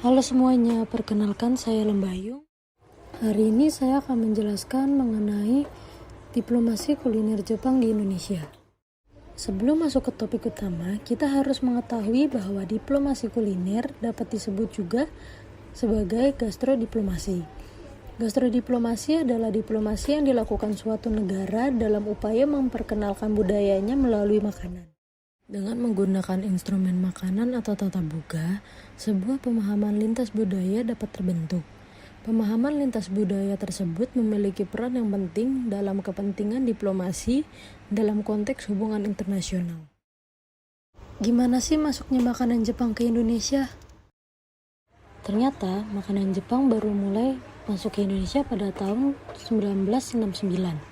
Halo semuanya, perkenalkan saya Lembayung. Hari ini saya akan menjelaskan mengenai diplomasi kuliner Jepang di Indonesia. Sebelum masuk ke topik utama, kita harus mengetahui bahwa diplomasi kuliner dapat disebut juga sebagai gastrodiplomasi. Gastrodiplomasi adalah diplomasi yang dilakukan suatu negara dalam upaya memperkenalkan budayanya melalui makanan. Dengan menggunakan instrumen makanan atau tata boga, sebuah pemahaman lintas budaya dapat terbentuk. Pemahaman lintas budaya tersebut memiliki peran yang penting dalam kepentingan diplomasi dalam konteks hubungan internasional. Gimana sih masuknya makanan Jepang ke Indonesia? Ternyata makanan Jepang baru mulai masuk ke Indonesia pada tahun 1969.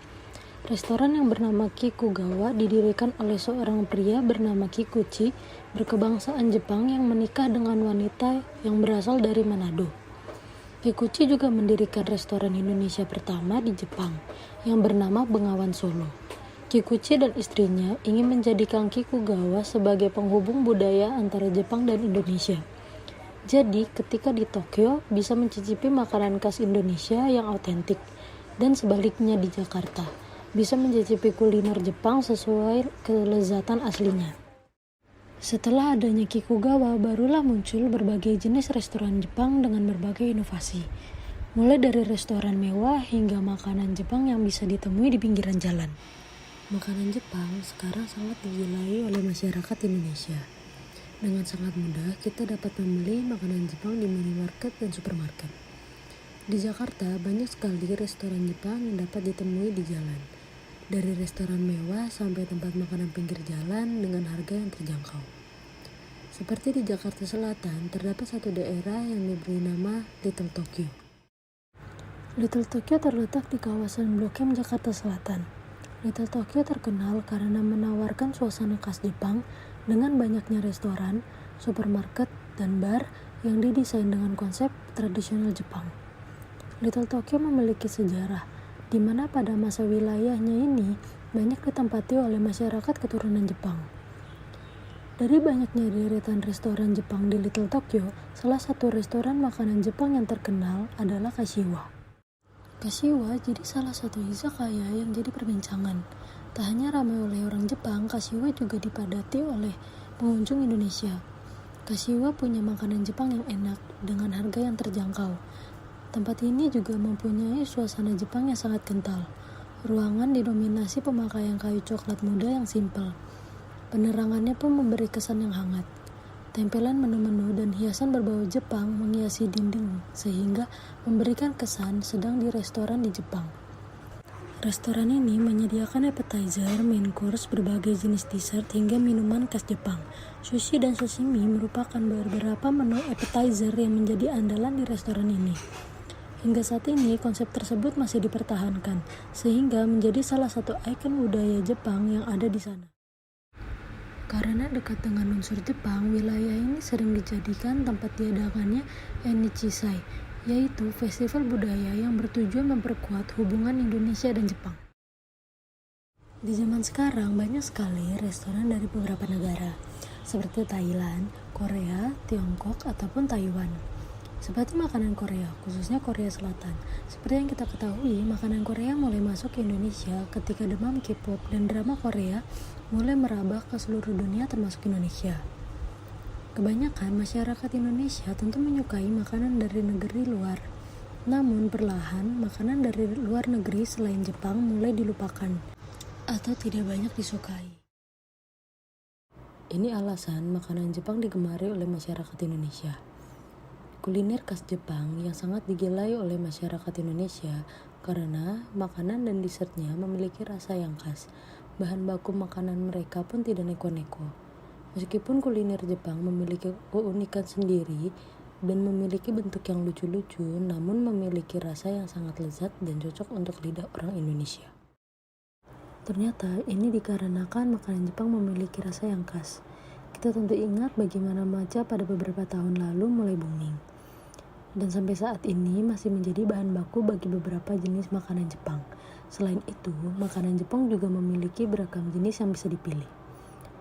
Restoran yang bernama Kikugawa didirikan oleh seorang pria bernama Kikuchi berkebangsaan Jepang yang menikah dengan wanita yang berasal dari Manado. Kikuchi juga mendirikan restoran Indonesia pertama di Jepang yang bernama Bengawan Solo. Kikuchi dan istrinya ingin menjadikan Kikugawa sebagai penghubung budaya antara Jepang dan Indonesia. Jadi ketika di Tokyo bisa mencicipi makanan khas Indonesia yang autentik, dan sebaliknya di Jakarta bisa mencicipi kuliner Jepang sesuai kelezatan aslinya. Setelah adanya Kikugawa, barulah muncul berbagai jenis restoran Jepang dengan berbagai inovasi. Mulai dari restoran mewah hingga makanan Jepang yang bisa ditemui di pinggiran jalan. Makanan Jepang sekarang sangat digilai oleh masyarakat Indonesia. Dengan sangat mudah kita dapat membeli makanan Jepang di minimarket dan supermarket. Di Jakarta banyak sekali restoran Jepang yang dapat ditemui di jalan. Dari restoran mewah sampai tempat makanan pinggir jalan dengan harga yang terjangkau. Seperti di Jakarta Selatan, terdapat satu daerah yang diberi nama Little Tokyo. Little Tokyo terletak di kawasan Blok M, Jakarta Selatan. Little Tokyo terkenal karena menawarkan suasana khas Jepang dengan banyaknya restoran, supermarket, dan bar yang didesain dengan konsep tradisional Jepang. Little Tokyo memiliki sejarah, di mana pada masa wilayahnya ini banyak ditempati oleh masyarakat keturunan Jepang. Dari banyaknya deretan restoran Jepang di Little Tokyo, salah satu restoran makanan Jepang yang terkenal adalah Kashiwa. Kashiwa jadi salah satu izakaya yang jadi perbincangan. Tak hanya ramai oleh orang Jepang, Kashiwa juga dipadati oleh pengunjung Indonesia. Kashiwa punya makanan Jepang yang enak dengan harga yang terjangkau. Tempat ini juga mempunyai suasana Jepang yang sangat kental. Ruangan didominasi pemakaian kayu coklat muda yang simpel. Penerangannya pun memberi kesan yang hangat. Tempelan menu-menu dan hiasan berbau Jepang menghiasi dinding sehingga memberikan kesan sedang di restoran di Jepang. Restoran ini menyediakan appetizer, main course, berbagai jenis dessert hingga minuman khas Jepang. Sushi dan sashimi merupakan beberapa menu appetizer yang menjadi andalan di restoran ini. Hingga saat ini, konsep tersebut masih dipertahankan, sehingga menjadi salah satu ikon budaya Jepang yang ada di sana. Karena dekat dengan unsur Jepang, wilayah ini sering dijadikan tempat diadakannya Ennichisai, yaitu festival budaya yang bertujuan memperkuat hubungan Indonesia dan Jepang. Di zaman sekarang, banyak sekali restoran dari beberapa negara, seperti Thailand, Korea, Tiongkok, ataupun Taiwan. Seperti makanan Korea, khususnya Korea Selatan. Seperti yang kita ketahui, makanan Korea mulai masuk ke Indonesia ketika demam K-pop dan drama Korea mulai merambah ke seluruh dunia termasuk Indonesia. Kebanyakan masyarakat Indonesia tentu menyukai makanan dari negeri luar. Namun perlahan, makanan dari luar negeri selain Jepang mulai dilupakan atau tidak banyak disukai. Ini alasan makanan Jepang digemari oleh masyarakat Indonesia. Kuliner khas Jepang yang sangat digilai oleh masyarakat Indonesia karena makanan dan dessertnya memiliki rasa yang khas. Bahan baku makanan mereka pun tidak neko-neko. Meskipun kuliner Jepang memiliki keunikan sendiri dan memiliki bentuk yang lucu-lucu, namun memiliki rasa yang sangat lezat dan cocok untuk lidah orang Indonesia. Ternyata ini dikarenakan makanan Jepang memiliki rasa yang khas. Kita tentu ingat bagaimana matcha pada beberapa tahun lalu mulai booming. Dan sampai saat ini masih menjadi bahan baku bagi beberapa jenis makanan Jepang. Selain itu, makanan Jepang juga memiliki beragam jenis yang bisa dipilih.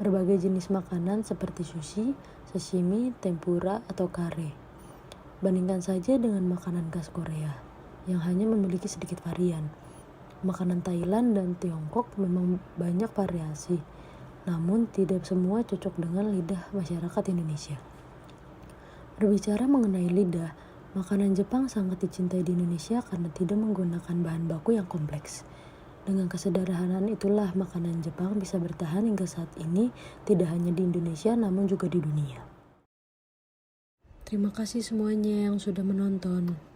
Berbagai jenis makanan seperti sushi, sashimi, tempura, atau kare. Bandingkan saja dengan makanan khas Korea yang hanya memiliki sedikit varian. Makanan Thailand dan Tiongkok memang banyak variasi, namun tidak semua cocok dengan lidah masyarakat Indonesia. Berbicara mengenai lidah, makanan Jepang sangat dicintai di Indonesia karena tidak menggunakan bahan baku yang kompleks. Dengan kesederhanaan itulah makanan Jepang bisa bertahan hingga saat ini, tidak hanya di Indonesia namun juga di dunia. Terima kasih semuanya yang sudah menonton.